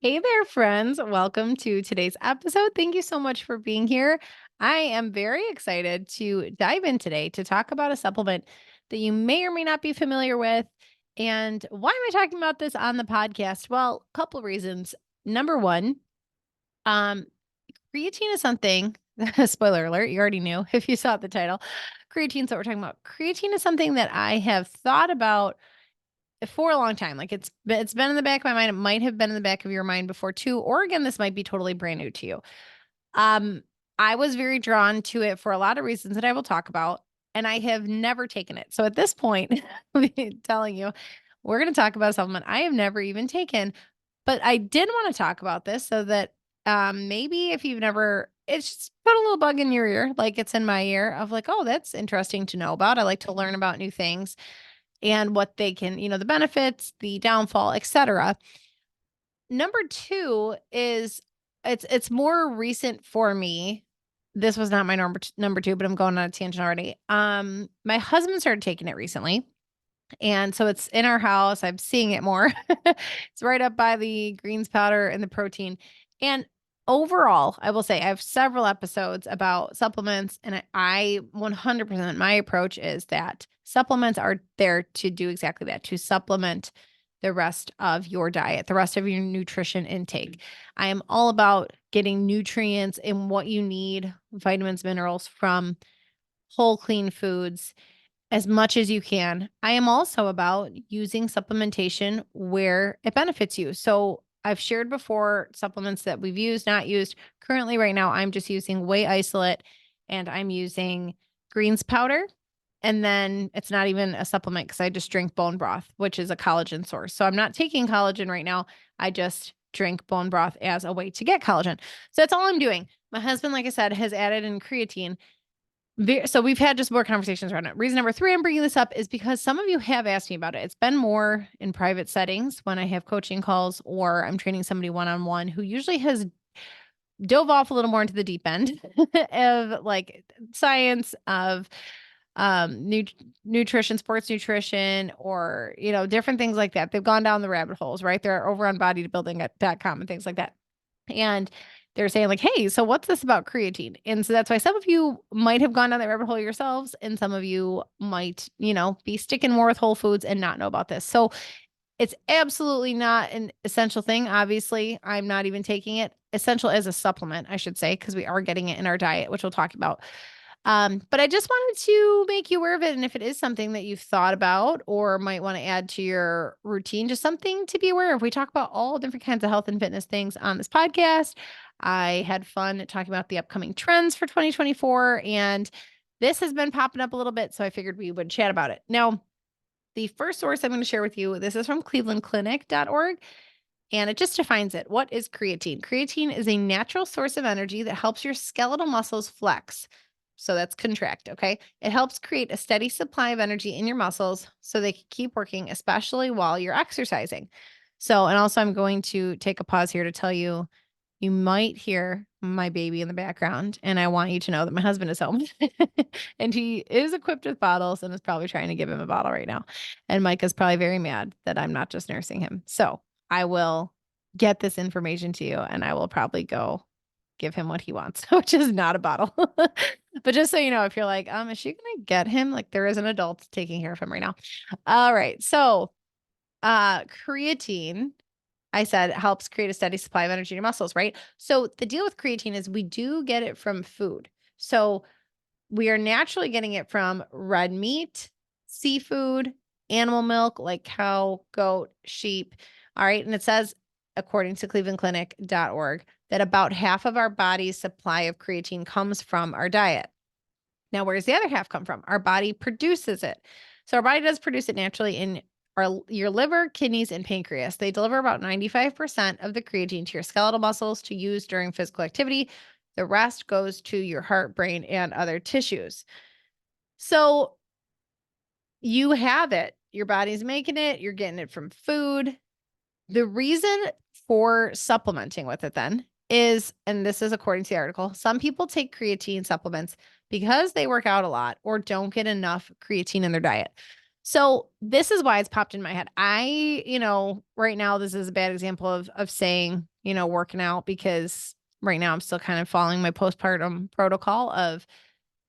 Hey there, friends. Welcome to today's episode. Thank you so much for being here. I am very excited to dive in today to talk about a supplement that you may or may not be familiar with. And why am I talking about this on the podcast? Well, a couple of reasons. Number one, um, creatine is something, spoiler alert, you already knew if you saw the title. Creatine's what we're talking about. Creatine is something that I have thought about for a long time. Like it's been in the back of my mind. It might have been in the back of your mind before too. Or again, this might be totally brand new to you. Um, I was very drawn to it for a lot of reasons that I will talk about, and I have never taken it. So at this point, I'm telling you, we're going to talk about a supplement I have never even taken. But I did want to talk about this so that maybe if you've never, it's just put a little bug in your ear, like it's in my ear of like, oh, that's interesting to know about. I like to learn about new things and what they can, the benefits, the downfall, etc. Number 2 is it's more recent for me. This was not my number 2, but I'm going on a tangent already. My husband started taking it recently, and so it's in our house. I'm seeing it more. It's right up by the greens powder and the protein. And overall, I will say I have several episodes about supplements, and I 100% my approach is that supplements are there to do exactly that, to supplement the rest of your diet, the rest of your nutrition intake. I am all about getting nutrients and what you need, vitamins, minerals from whole clean foods as much as you can. I am also about using supplementation where it benefits you. So I've shared before supplements that we've used, not used. Currently, right now, I'm just using whey isolate and I'm using greens powder. And then it's not even a supplement because I just drink bone broth, which is a collagen source. So I'm not taking collagen right now. I just drink bone broth as a way to get collagen. So that's all I'm doing. My husband, like I said, has added in creatine. So we've had just more conversations around it. Reason number 3 I'm bringing this up is because some of you have asked me about it. It's been more in private settings when I have coaching calls or I'm training somebody one-on-one who usually has dove off a little more into the deep end of like science of nutrition, sports nutrition, or different things like that. They've gone down the rabbit holes, right? They're over on bodybuilding.com and things like that. And they're saying like, hey, so what's this about creatine? And so that's why some of you might have gone down that rabbit hole yourselves, and some of you might, be sticking more with whole foods and not know about this. So it's absolutely not an essential thing. Obviously, I'm not even taking it essential as a supplement, I should say, because we are getting it in our diet, which we'll talk about. But I just wanted to make you aware of it. And if it is something that you've thought about or might want to add to your routine, just something to be aware of. We talk about all different kinds of health and fitness things on this podcast. I had fun talking about the upcoming trends for 2024, and this has been popping up a little bit. So I figured we would chat about it. Now, the first source I'm going to share with you, this is from clevelandclinic.org, and it just defines it. What is creatine? Creatine is a natural source of energy that helps your skeletal muscles flex. So that's contract, okay? It helps create a steady supply of energy in your muscles so they can keep working, especially while you're exercising. So, and also I'm going to take a pause here to tell you, you might hear my baby in the background, and I want you to know that my husband is home and he is equipped with bottles and is probably trying to give him a bottle right now. And Mike is probably very mad that I'm not just nursing him. So I will get this information to you and I will probably go give him what he wants, which is not a bottle. But just so you know, if you're like, is she gonna get him? Like there is an adult taking care of him right now. All right. So creatine, I said, helps create a steady supply of energy in your muscles, right? So the deal with creatine is we do get it from food. So we are naturally getting it from red meat, seafood, animal milk like cow, goat, sheep. All right. And it says, according to clevelandclinic.org, that about half of our body's supply of creatine comes from our diet. Now, where does the other half come from? Our body produces it. So our body does produce it naturally in your liver, kidneys, and pancreas. They deliver about 95% of the creatine to your skeletal muscles to use during physical activity. The rest goes to your heart, brain, and other tissues. So you have it. Your body's making it. You're getting it from food. The reason for supplementing with it then is, and this is according to the article, some people take creatine supplements because they work out a lot or don't get enough creatine in their diet. So this is why it's popped in my head. Right now, this is a bad example of saying working out because right now I'm still kind of following my postpartum protocol of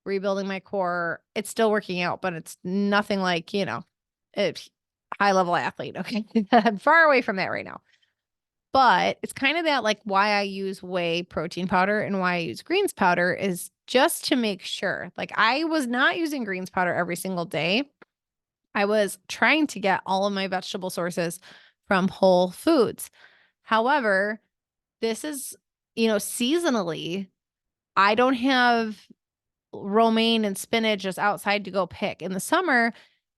rebuilding my core. It's still working out, but it's nothing like, it's high level athlete. Okay. I'm far away from that right now. But it's kind of that like why I use whey protein powder and why I use greens powder is just to make sure. Like I was not using greens powder every single day. I was trying to get all of my vegetable sources from whole foods. However, this is, seasonally, I don't have romaine and spinach just outside to go pick. In the summer,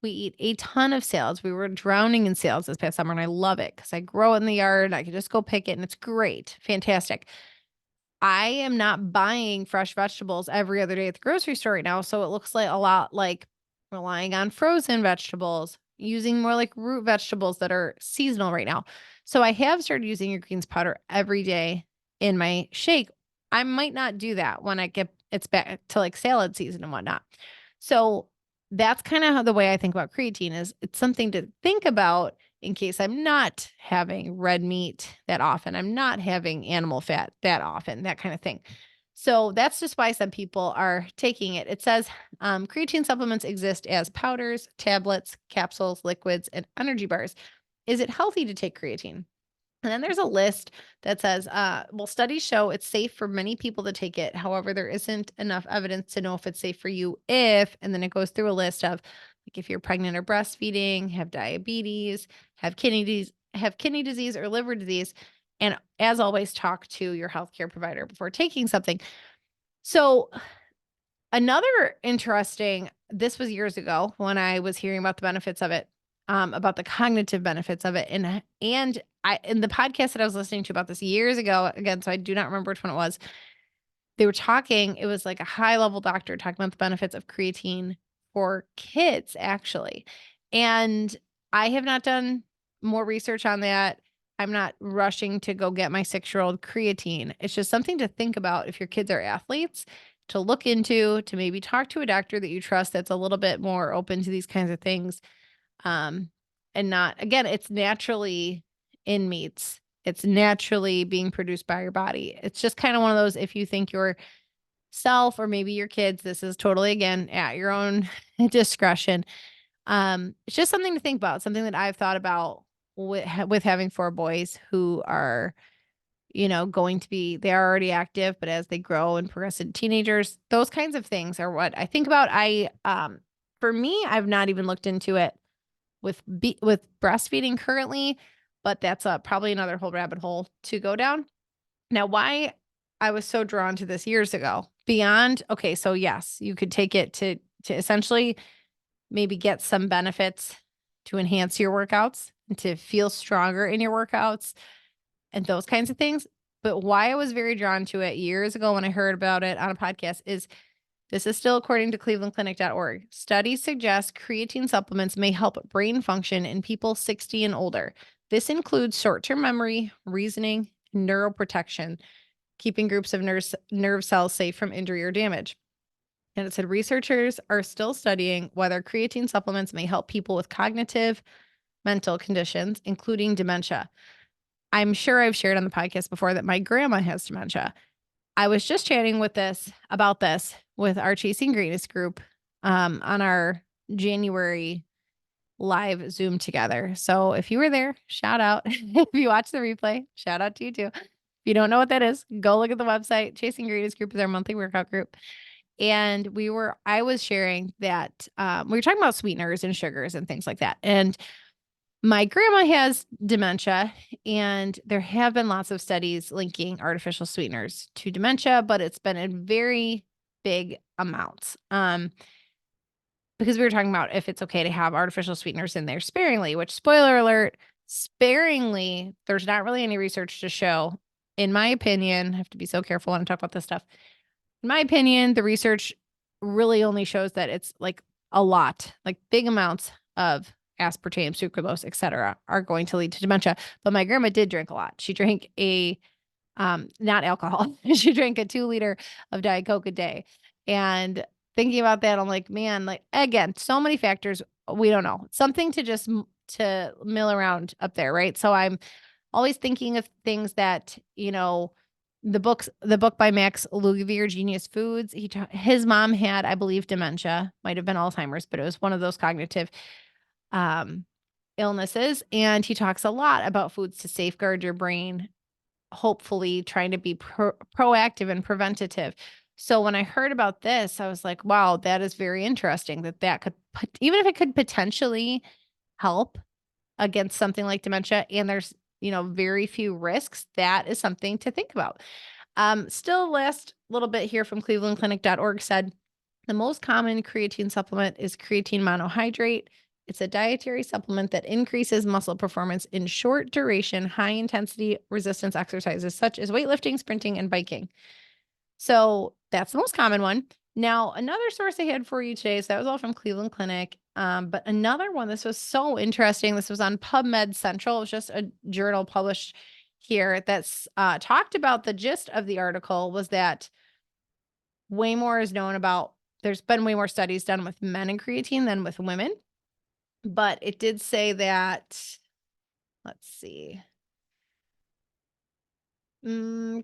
we eat a ton of salads. We were drowning in salads this past summer, and I love it because I grow it in the yard. I can just go pick it, and it's great. Fantastic. I am not buying fresh vegetables every other day at the grocery store right now, so it looks like a lot like relying on frozen vegetables, using more like root vegetables that are seasonal right now. So I have started using your greens powder every day in my shake. I might not do that when I get it's back to like salad season and whatnot. So that's kind of how the way I think about creatine is it's something to think about in case I'm not having red meat that often. I'm not having animal fat that often, that kind of thing. So that's just why some people are taking it. It says creatine supplements exist as powders, tablets, capsules, liquids, and energy bars. Is it healthy to take creatine? And then there's a list that says, studies show it's safe for many people to take it. However, there isn't enough evidence to know if it's safe for you and then it goes through a list of like if you're pregnant or breastfeeding, have diabetes, have kidney disease or liver disease. And as always, talk to your healthcare provider before taking something. So another interesting, this was years ago when I was hearing about the benefits of it, about the cognitive benefits of it. And I in the podcast that I was listening to about this years ago, again, so I do not remember which one it was. They were talking, it was like a high level doctor talking about the benefits of creatine for kids, actually. And I have not done more research on that. I'm not rushing to go get my 6-year-old creatine. It's just something to think about if your kids are athletes, to look into, to maybe talk to a doctor that you trust that's a little bit more open to these kinds of things. Um, and not, again, it's naturally in meats. It's naturally being produced by your body. It's just kind of one of those, if you think yourself or maybe your kids, this is totally, again, at your own discretion. It's just something to think about, something that I've thought about with having 4 boys who are, going to be, they are already active, but as they grow and progress into teenagers, those kinds of things are what I think about. For me, I've not even looked into it with breastfeeding currently, but that's probably another whole rabbit hole to go down. Now, why I was so drawn to this years ago, beyond, okay, so yes, you could take it to essentially maybe get some benefits to enhance your workouts and to feel stronger in your workouts and those kinds of things. But why I was very drawn to it years ago when I heard about it on a podcast is this is still according to clevelandclinic.org. Studies suggest creatine supplements may help brain function in people 60 and older. This includes short-term memory, reasoning, and neuroprotection, keeping groups of nerve cells safe from injury or damage. And it said researchers are still studying whether creatine supplements may help people with cognitive, mental conditions, including dementia. I'm sure I've shared on the podcast before that my grandma has dementia. I was just chatting about this with our Chasing Greatness group on our January live Zoom together. So if you were there, shout out. If you watch the replay, shout out to you too. If you don't know what that is, go look at the website. Chasing Greatness group is our monthly workout group. And I was sharing that we were talking about sweeteners and sugars and things like that. And my grandma has dementia, and there have been lots of studies linking artificial sweeteners to dementia, but it's been in very big amounts. Because we were talking about if it's okay to have artificial sweeteners in there sparingly, which, spoiler alert, sparingly, there's not really any research to show, in my opinion. I have to be so careful when I talk about this stuff. In my opinion, the research really only shows that it's like a lot, like big amounts of aspartame, sucralose, et cetera, are going to lead to dementia. But my grandma did drink a lot. She drank not alcohol. She drank a 2-liter of Diet Coke a day. And thinking about that, I'm like, man, like, again, so many factors we don't know. Something to just to mill around up there, right? So I'm always thinking of things that, the book by Max Lugavere, Genius Foods, his mom had, I believe, dementia, might have been Alzheimer's, but it was one of those cognitive, um, illnesses, and he talks a lot about foods to safeguard your brain, hopefully trying to be proactive and preventative. So when I heard about this, I was like, wow, that is very interesting that could even if it could potentially help against something like dementia and there's, very few risks, that is something to think about. Still last little bit here from clevelandclinic.org said the most common creatine supplement is creatine monohydrate. It's a dietary supplement that increases muscle performance in short duration, high intensity resistance exercises such as weightlifting, sprinting, and biking. So that's the most common one. Now, another source I had for you today, so that was all from Cleveland Clinic. But another one, this was so interesting. This was on PubMed Central. It was just a journal published here that's talked about the gist of the article was that way more is known about, there's been way more studies done with men and creatine than with women. But it did say that, let's see. Creatine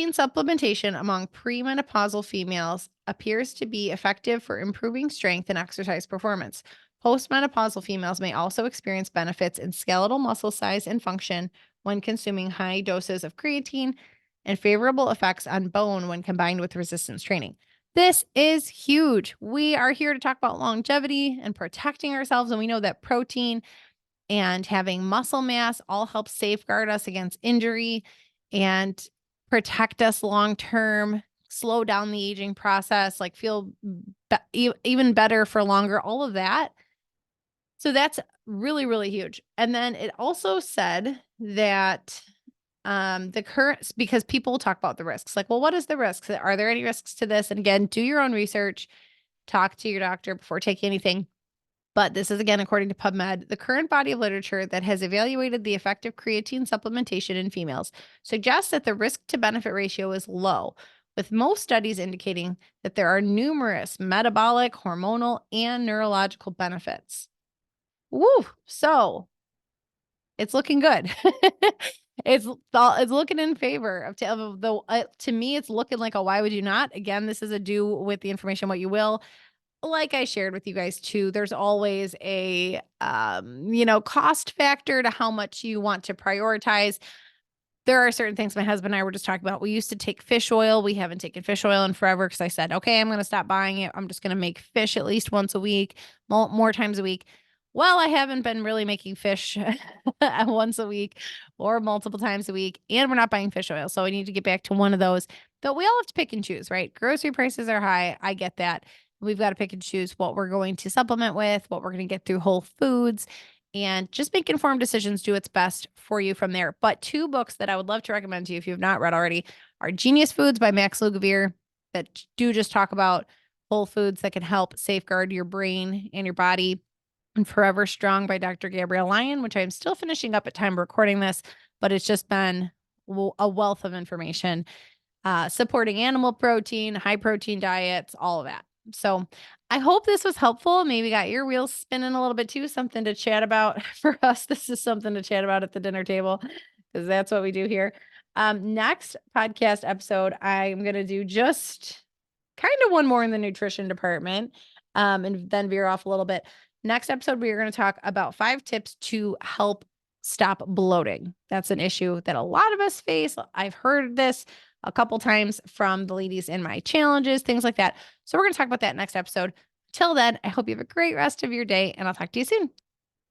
supplementation among premenopausal females appears to be effective for improving strength and exercise performance. Postmenopausal females may also experience benefits in skeletal muscle size and function when consuming high doses of creatine and favorable effects on bone when combined with resistance training. This is huge. We are here to talk about longevity and protecting ourselves, and we know that protein and having muscle mass all help safeguard us against injury and protect us long term, slow down the aging process, like feel even better for longer, all of that. So that's really, really huge. And then it also said that the current, because people talk about the risks, like, well, what is the risks? Are there any risks to this? And again, do your own research, talk to your doctor before taking anything. But this is again, according to PubMed, the current body of literature that has evaluated the effect of creatine supplementation in females suggests that the risk to benefit ratio is low, with most studies indicating that there are numerous metabolic, hormonal, and neurological benefits. Woo! So it's looking good. It's looking in favor of to me, it's looking like a why would you not? Again, this is a do with the information what you will. Like I shared with you guys too, there's always a cost factor to how much you want to prioritize. There are certain things my husband and I were just talking about. We used to take fish oil. We haven't taken fish oil in forever because I said, okay, I'm going to stop buying it. I'm just going to make fish at least once a week, more times a week. Well, I haven't been really making fish once a week or multiple times a week, and we're not buying fish oil. So I need to get back to one of those. But we all have to pick and choose, right? Grocery prices are high. I get that. We've got to pick and choose what we're going to supplement with, what we're going to get through Whole Foods, and just make informed decisions, do what's best for you from there. But two books that I would love to recommend to you if you've not read already are Genius Foods by Max Lugavere, that do just talk about whole foods that can help safeguard your brain and your body, and Forever Strong by Dr. Gabrielle Lyon, which I'm still finishing up at time of recording this, but it's just been a wealth of information supporting animal protein, high protein diets, all of that. So I hope this was helpful. Maybe got your wheels spinning a little bit too, something to chat about for us. This is something to chat about at the dinner table because that's what we do here. Next podcast episode, I'm going to do just kind of one more in the nutrition department and then veer off a little bit. Next episode, we are going to talk about 5 tips to help stop bloating. That's an issue that a lot of us face. I've heard this a couple times from the ladies in my challenges, things like that. So we're going to talk about that next episode. Till then, I hope you have a great rest of your day, and I'll talk to you soon.